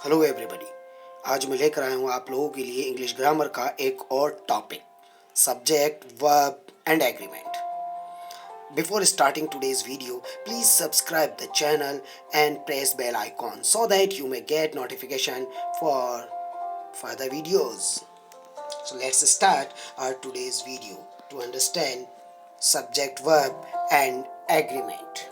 Hello everybody. आज मैं लेकर आया हूँ आप लोगों के लिए इंग्लिश ग्रामर का एक और topic, subject, verb and agreement. Before starting today's video, please subscribe the channel and press bell icon so that you may get notification for further videos. So let's start our today's video to understand subject, verb and agreement.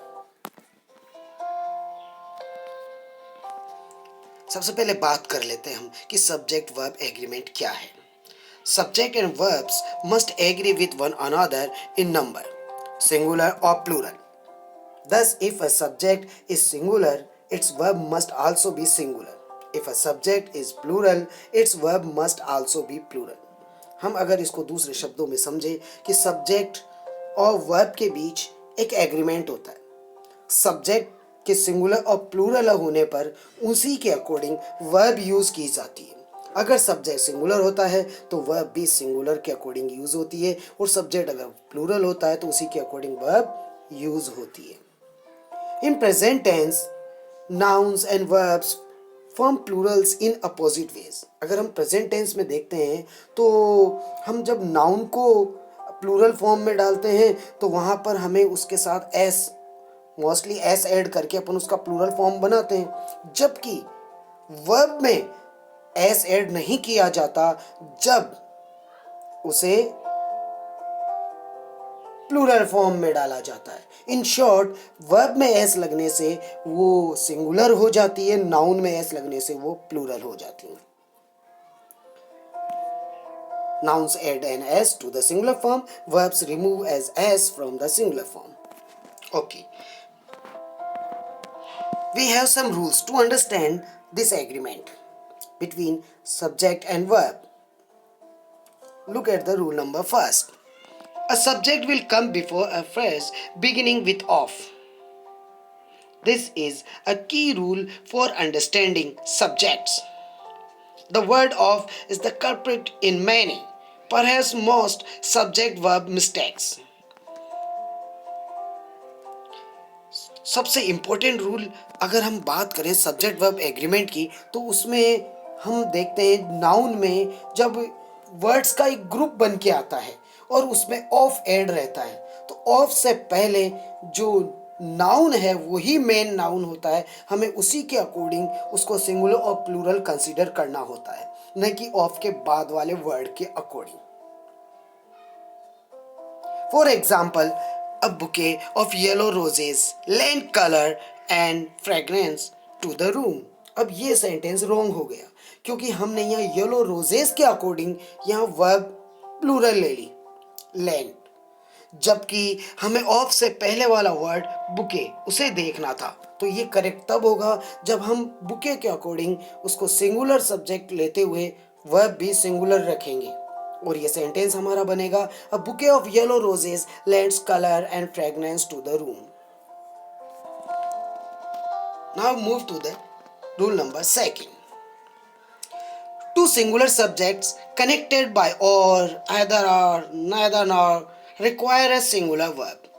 सबसे पहले बात कर लेते हैं हम कि subject, verb, agreement क्या है। Subject and verbs must agree with one another in number, singular or plural. Thus, if a subject is singular, its verb must also be singular. If a subject is plural, its verb must also be plural. हम अगर इसको दूसरे शब्दों में समझे कि subject और verb के बीच एक एग्रीमेंट होता है। सब्जेक्ट के सिंगुलर और प्लूरल होने पर उसी के अकॉर्डिंग वर्ब यूज की जाती है। अगर सब्जेक्ट सिंगुलर होता है तो वर्ब भी सिंगुलर के अकॉर्डिंग यूज होती है, और सब्जेक्ट अगर प्लूरल होता है तो उसी के अकॉर्डिंग वर्ब यूज होती है। In present tense nouns and verbs form plurals in opposite ways. अगर हम प्रेजेंट टेंस में देखते हैं तो हम जब नाउन को प्लूरल फॉर्म में डालते हैं तो वहाँ पर हमें उसके साथ एस, मोस्टली एस ऐड करके अपन उसका प्लूरल फॉर्म बनाते हैं, जबकि वर्ब में एस ऐड नहीं किया जाता जब उसे प्लूरल फॉर्म में डाला जाता है। इन शॉर्ट, वर्ब में एस लगने से वो सिंगुलर हो जाती है, नाउन में एस लगने से वो प्लूरल हो जाती है। Nouns add an s to the singular form, verbs remove as s from the singular form. Okay. We have some rules to understand this agreement between subject and verb. Look at the rule number first. A subject will come before a phrase beginning with of. This is a key rule for understanding subjects. The word of is the culprit in many, perhaps most, subject-verb mistakes. सबसे important rule अगर हम बात करें subject verb agreement की, तो उसमें हम देखते हैं नाउन में जब वर्ड्स का एक ग्रुप बन के आता है और उसमें ऑफ ऐड रहता है, तो ऑफ से पहले जो नाउन है वही मेन नाउन होता है। हमें उसी के अकॉर्डिंग उसको सिंगुलर और प्लूरल कंसीडर करना होता है, न कि ऑफ के बाद वाले वर्ड के according. For example, a bouquet of yellow roses lend color and fragrance to the room. अब ये सेंटेंस रॉन्ग हो गया क्योंकि हमने यहाँ येलो रोजेस के अकॉर्डिंग यहाँ वर्ब प्लूरल ले ली, लैंड, जबकि हमें ऑफ से पहले वाला वर्ड बुके उसे देखना था। तो ये करेक्ट तब होगा जब हम बुके के अकॉर्डिंग उसको सिंगुलर सब्जेक्ट लेते हुए वर्ब भी सिंगुलर रखेंगे, और ये सेंटेंस हमारा बनेगा a bouquet of yellow roses lends colour and fragrance to the room. Now move to the rule number second. Two singular subjects connected by or, either or, neither nor require a singular verb.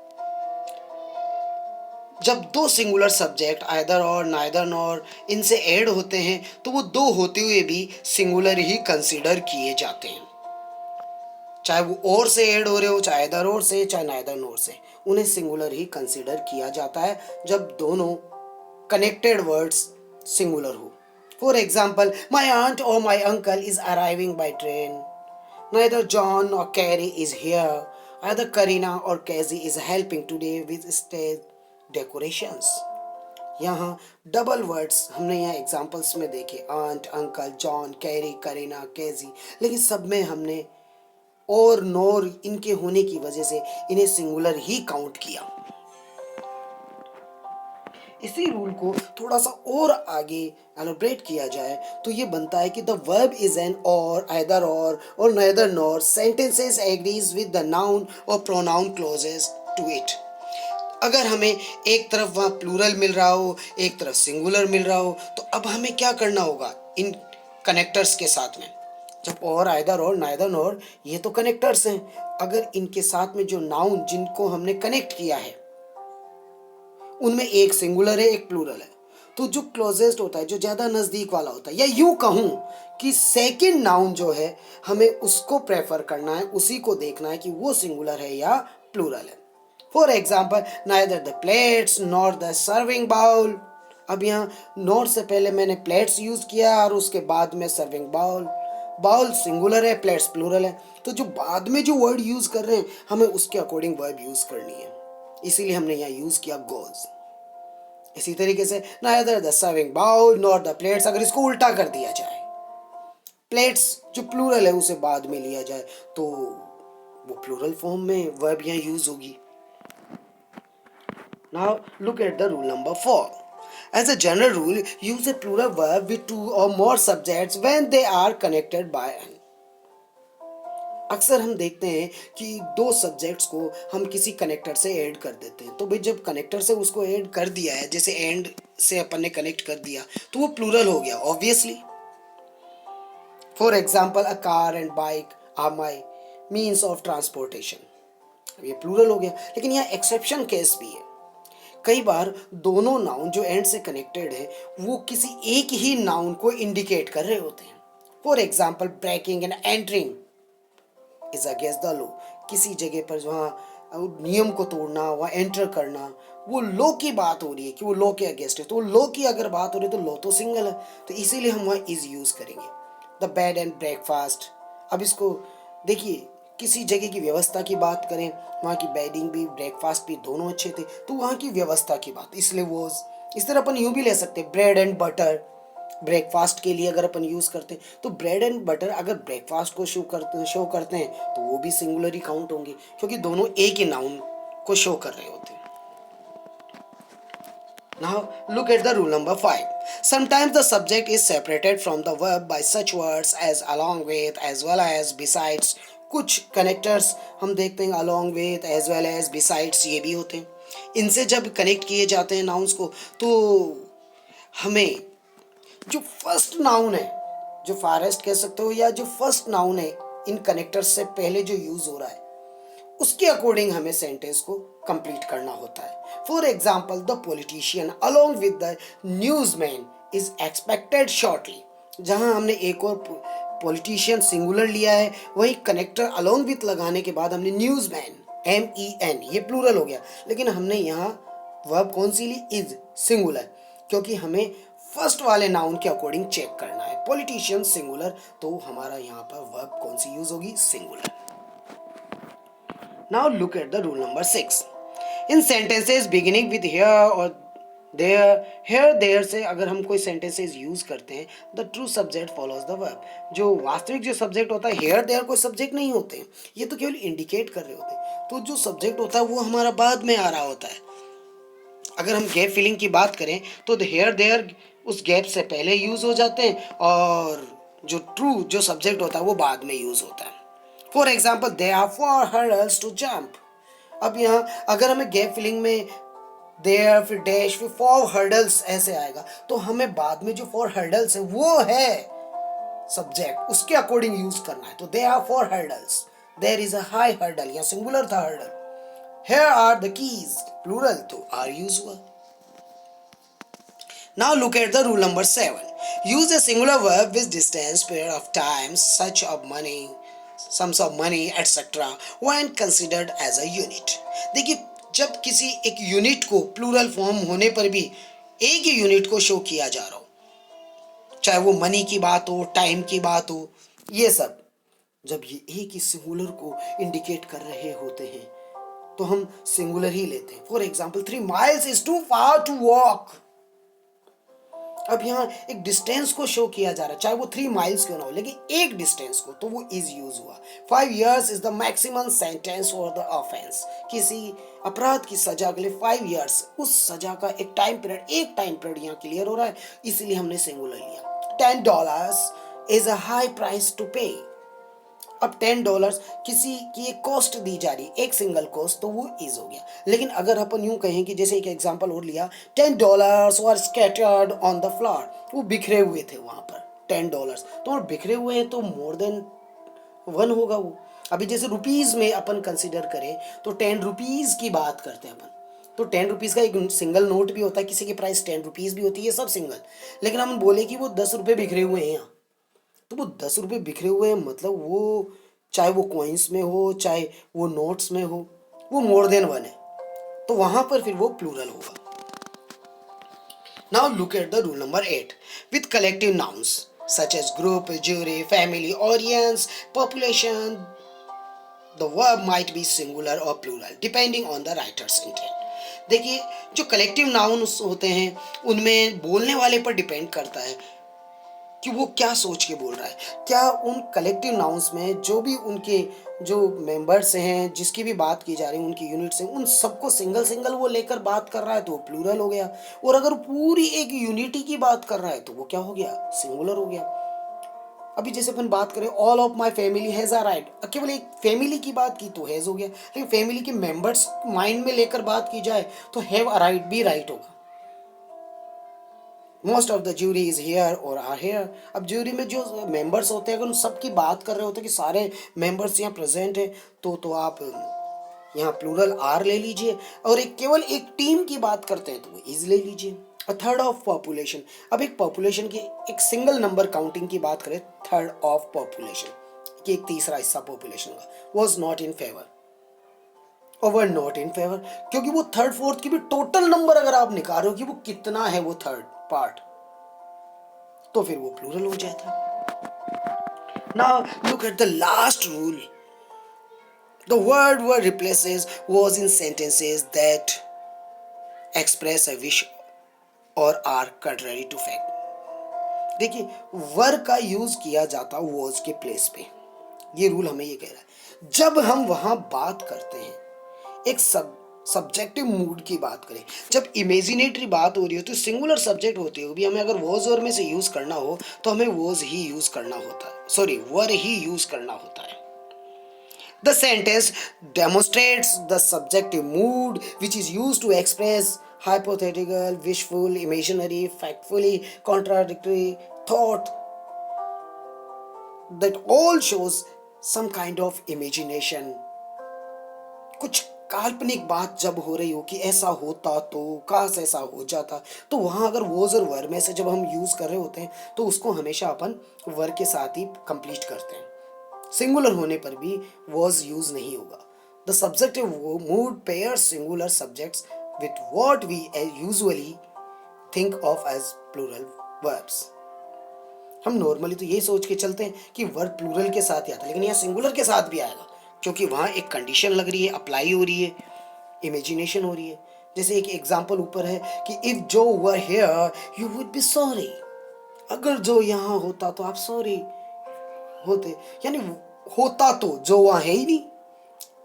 जब दो singular subject either और, neither nor इनसे add होते हैं तो वो दो होते हुए भी सिंगुलर ही कंसीडर किए जाते हैं। चाहे वो और से ऐड हो रहे हो, चाहे आइदर और से, चाहे नाइदर नॉर से, उन्हें सिंगुलर ही कंसीडर किया जाता है जब दोनों कनेक्टेड वर्ड्स सिंगुलर हो। फॉर एग्जाम्पल, माई आंट और my uncle is arriving by train, neither John or Carrie is here, either Karina or Casey is helping today with stage decorations. यहाँ double words हमने यहाँ examples में देखे, aunt, uncle, John, Carrie, Kareena, कैजी, लेकिन सब में हमने और नोर इनके होने की वजह से इन्हें सिंगुलर ही काउंट किया। इसी रूल को थोड़ा सा और आगे एलोब्रेट किया जाए तो ये बनता है कि द वर्ब इज एन और, आइदर और neither nor sentences agrees with the noun और प्रोनाउन क्लोजेस टू इट। अगर हमें एक तरफ वहाँ प्लूरल मिल रहा हो, एक तरफ सिंगुलर मिल रहा हो, तो अब हमें क्या करना होगा इन कनेक्टर्स के साथ में। जब और, आइदर और, नाइदर नॉर ये तो कनेक्टर्स हैं, अगर इनके साथ में जो नाउन जिनको हमने कनेक्ट किया है उनमें एक सिंगुलर है, एक प्लूरल है, तो जो क्लोजेस्ट होता है, जो ज़्यादा नज़दीक वाला होता है, या यूँ कहूँ कि सेकंड नाउन जो है हमें उसको प्रेफर करना है, उसी को देखना है कि वो सिंगुलर है या प्लूरल है। For example, neither the plates nor the serving bowl. अब यहाँ नॉट से पहले मैंने प्लेट्स यूज़ किया और उसके बाद में सर्विंग बाउल। बाउल सिंगुलर है, प्लेट्स प्लूरल है, तो जो बाद में जो वर्ड यूज़ कर रहे हैं हमें उसके अकॉर्डिंग वर्ब यूज़ करनी है, इसीलिए हमने यहाँ यूज़ किया गोज। इसी तरीके से neither the serving bowl nor the plates, अगर इसको उल्टा कर दिया जाए, प्लेट्स जो प्लूरल है उसे बाद में लिया जाए, तो वो प्लूरल फॉर्म में वर्ब यहाँ यूज होगी। Now look at the rule number 4. As a general rule, use a plural verb with two or more subjects when they are connected by an. अक्सर हम देखते हैं कि दो सब्जेक्ट्स को हम किसी कनेक्टर से ऐड कर देते हैं, तो भाई जब कनेक्टर से उसको ऐड कर दिया है, जैसे एंड से अपन ने कनेक्ट कर दिया, तो वो प्लूरल हो गया obviously. For example, a car and bike are my means of transportation, ये प्लूरल हो गया। लेकिन यहाँ एक्सेप्शन केस भी है, कई बार दोनों नाउन जो एंड से कनेक्टेड है वो किसी एक ही नाउन को इंडिकेट कर रहे होते हैं। For example, breaking and entering is against the law, किसी जगह पर जहाँ नियम को तोड़ना, वहाँ एंटर करना, वो लॉ की बात हो रही है कि वो लॉ के अगेंस्ट है, तो लॉ की अगर बात हो रही है तो लॉ तो सिंगल है, तो इसीलिए हम वहाँ इज यूज करेंगे। द बेड एंड ब्रेकफास्ट, अब इसको देखिए, किसी जगह की व्यवस्था की बात करें, वहाँ की बेडिंग भी ब्रेकफास्ट भी दोनों अच्छे थे, तो वहाँ की व्यवस्था की बात, इसलिए वो इस तरह अपन यूँ भी ले सकते हैं, ब्रेड एंड बटर ब्रेकफास्ट के लिए अगर अपन यूज करते हैं, तो ब्रेड एंड बटर अगर ब्रेकफास्ट को शो करते हैं तो वो भी सिंगुलर ही काउंट होंगे, क्योंकि दोनों एक ही नाउन को शो कर रहे होते हैं। Now look at the rule number 5. Sometimes the subject is separated from the verb by such words as along with, as well as, besides. कुछ कनेक्टर्स हम देखते हैं along with, as well as, besides ये भी होते हैं। इनसे जब कनेक्ट किए जाते हैं नाउन्स को, तो हमें जो फर्स्ट नाउन है, जो फारेस्ट कह सकते हो, या जो फर्स्ट नाउन है इन कनेक्टर्स से पहले जो यूज हो रहा है, उसके अकॉर्डिंग हमें सेंटेंस को कंप्लीट करना होता है। For example, the politician along with the newsman is expected shortly, जहां हमने एक और पॉलिटिशियन सिंगुलर लिया है, वही कनेक्टर अलोंग विद लगाने के बाद हमने न्यूज़मैन MEN, ये प्लूरल हो गया, लेकिन हमने यहाँ वर्ब कौन सी ली, इज सिंगुलर, क्योंकि हमें फर्स्ट वाले नाउन के अकॉर्डिंग चेक करना है। पॉलिटिशियन सिंगुलर, तो हमारा यहाँ पर वर्ब कौन सी यूज होगी, singular. Now look at the rule number 6. In sentences beginning with here or there, here there से अगर हम कोई sentences यूज करते हैं, the true subject follows the verb. जो वास्तविक जो सब्जेक्ट होता है, here there कोई सब्जेक्ट नहीं होते हैं, ये तो केवल इंडिकेट कर रहे होते हैं, तो जो सब्जेक्ट होता है वो हमारा बाद में आ रहा होता है। अगर हम गैप फिलिंग की बात करें तो द हेयर देयर उस गैप से पहले यूज हो जाते हैं, और जो ट्रू जो सब्जेक्ट होता है वो बाद में यूज होता है। For example, they are 4 hurdles to jump. अब यहाँ अगर हमें गैप फिलिंग में देयर फिर डैश फिर 4 हर्डल्स ऐसे आएगा, तो हमें बाद में जो 4 हर्डल्स है वो है सब्जेक्ट, उसके अकॉर्डिंग यूज करना है। तो they are 4 hurdles, there is a high hurdle, या सिंगुलर था hurdle. Here are the keys, plural, तो are used हुआ। Now look at the rule number 7. Use a singular verb with distance, period of time, such of money, sums of money, etc. when considered as a unit. देखिए, जब किसी एक unit को plural form होने पर भी एक ही यूनिट को शो किया जा रहा हो, चाहे वो मनी की बात हो, टाइम की बात हो, ये सब जब ये एक ही सिंगुलर को इंडिकेट कर रहे होते हैं तो हम सिंगुलर ही लेते हैं। For example, 3 miles is too far to walk। अब यहाँ एक डिस्टेंस को शो किया जा रहा है, चाहे वो 3 miles क्यों ना हो, लेकिन एक डिस्टेंस को, तो वो इज यूज हुआ। 5 years is the maximum sentence for the offense। किसी अपराध की सजा के लिए 5 years, उस सजा का एक टाइम पीरियड यहाँ क्लियर हो रहा है, इसीलिए हमने सिंगुलर लिया। $10 is a high price to pay। अब $10 किसी की एक कॉस्ट दी जा रही, एक सिंगल कॉस्ट, तो वो इज हो गया। लेकिन अगर अपन यूं कहें कि जैसे एक एग्जांपल और लिया, $10 वर स्कैटर्ड ऑन द फ्लोर, वो बिखरे हुए थे वहां पर $10, तो बिखरे हुए हैं तो मोर देन 1 होगा वो। अभी जैसे रुपीज में अपन कंसिडर करें तो 10 रुपीज की बात करते हैं अपन, तो 10 रुपीज़ का एक सिंगल नोट भी होता है, किसी की प्राइस 10 रुपीज़ भी होती है, सब सिंगल। लेकिन हम बोले कि वो 10 रुपये बिखरे हुए हैं यहाँ, तो वो 10 रुपये बिखरे हुए हैं मतलब वो चाहे वो कॉइन्स में हो चाहे वो नोट्स में हो, वो मोर देन वन है, तो वहां पर फिर वो प्लूरल होगा। Now look at the rule number 8. With collective nouns such as group, jury, family, audience, population, the verb might be singular or plural depending on the writer's intent. देखिए, जो collective nouns होते हैं उनमें बोलने वाले पर depend करता है कि वो क्या सोच के बोल रहा है। क्या उन कलेक्टिव नाउन्स में जो भी उनके जो मेंबर्स हैं, जिसकी भी बात की जा रही है, उनकी यूनिट्स हैं, उन सबको सिंगल सिंगल वो लेकर बात कर रहा है तो वो प्लूरल हो गया। और अगर पूरी एक यूनिटी की बात कर रहा है तो वो क्या हो गया, सिंगुलर हो गया। अभी जैसे अपन बात करें all of my family has a right, केवल एक फैमिली की बात की तो हैज हो गया, लेकिन फैमिली के मेंबर्स माइंड में लेकर बात की जाए तो हैव अ राइट भी राइट होगा। Most of the jury is here और आर हेयर। अब ज्यूरी में जो मेंबर्स होते हैं अगर उन सबकी बात कर रहे होते हैं कि सारे मेंबर्स यहाँ प्रेजेंट हैं तो आप यहाँ प्लूरल आर ले लीजिए। और एक केवल एक टीम की बात करते हैं तो वो इज ले लीजिए। अ थर्ड ऑफ पॉपुलेशन, अब एक पॉपुलेशन की एक सिंगल नंबर काउंटिंग की बात करें, थर्ड ऑफ पॉपुलेशन कि एक तीसरा हिस्सा पॉपुलेशन का वॉज नॉट इन फेवर और वर नॉट इन फेवर, क्योंकि वो थर्ड फोर्थ की भी टोटल नंबर अगर आप निकाल रहे हो कि वो कितना है वो थर्ड पार्ट, तो फिर वो प्लूरल हो जाता है। Now look at the last rule. The word were replaces was in sentences that express a wish or are contrary to fact। देखिए, वर का यूज किया जाता was के प्लेस पे। ये रूल हमें ये कह रहा है जब हम वहां बात करते हैं एक सब्जेक्टिव मूड की बात करें, जब इमेजिनेटरी बात हो रही हो तो सिंगुलर सब्जेक्ट होते हो भी हमें अगर वॉज और में से यूज करना हो तो हमें वॉज ही यूज करना होता है, सॉरी वर ही यूज करना होता है। The sentence demonstrates the subjective mood which is used to express hypothetical, wishful, imaginary, factfully contradictory thought that all shows some kind of imagination। कुछ काल्पनिक बात जब हो रही हो कि ऐसा होता तो काश ऐसा हो जाता, तो वहां अगर वॉज और वर में से जब हम यूज कर रहे होते हैं तो उसको हमेशा अपन वर के साथ ही कंप्लीट करते हैं। सिंगुलर होने पर भी वॉज यूज नहीं होगा। The subjective mood pairs singular subjects with what we usually think of as plural verbs. हम नॉर्मली तो यही सोच के चलते हैं कि वर्ब प्लूरल के साथ ही आता है, लेकिन यहाँ सिंगुलर के साथ भी आएगा क्योंकि वहाँ एक कंडीशन लग रही है, अप्लाई हो रही है, इमेजिनेशन हो रही है। जैसे एक एग्जाम्पल ऊपर है कि if Joe were here you would be sorry, अगर जो यहाँ होता तो आप सॉरी होते, यानी होता तो जो वहाँ है ही नहीं,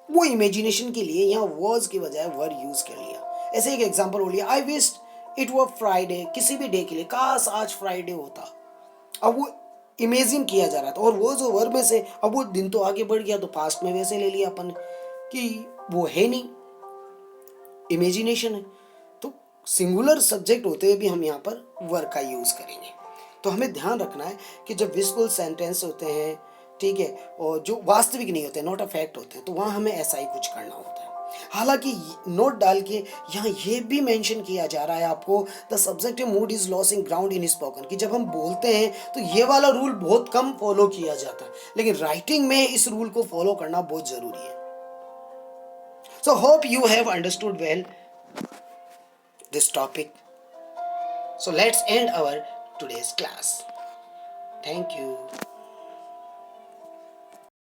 वो इमेजिनेशन के लिए यहाँ वर्ड्स की बजाय वर यूज कर लिया। ऐसे एक एग्जाम्पल हो लिया, I wish it were Friday, किसी भी डे के लिए काश आज फ्राइडे होता। अब वो इमेजिन किया जा रहा था और वो जो वर्ब में से अब वो दिन तो आगे बढ़ गया तो पास्ट में वैसे ले लिया अपन कि वो है नहीं, इमेजिनेशन है। तो सिंगुलर सब्जेक्ट होते हुए भी हम यहाँ पर वर्ब का यूज करेंगे। तो हमें ध्यान रखना है कि जब विजुअल सेंटेंस होते हैं, ठीक है, और जो वास्तविक नहीं होते, नॉट अ फैक्ट होते हैं, तो वहाँ हमें ऐसा ही कुछ करना होता है। हालांकि नोट डाल के यहाँ ये भी मेंशन किया जा रहा है आपको, the subjective mood is losing ground in spoken, कि जब हम बोलते हैं तो ये वाला रूल बहुत कम फॉलो किया जाता है, लेकिन राइटिंग में इस रूल को फॉलो करना बहुत जरूरी है। So hope you have understood well this topic. So let's end our today's class. Thank you.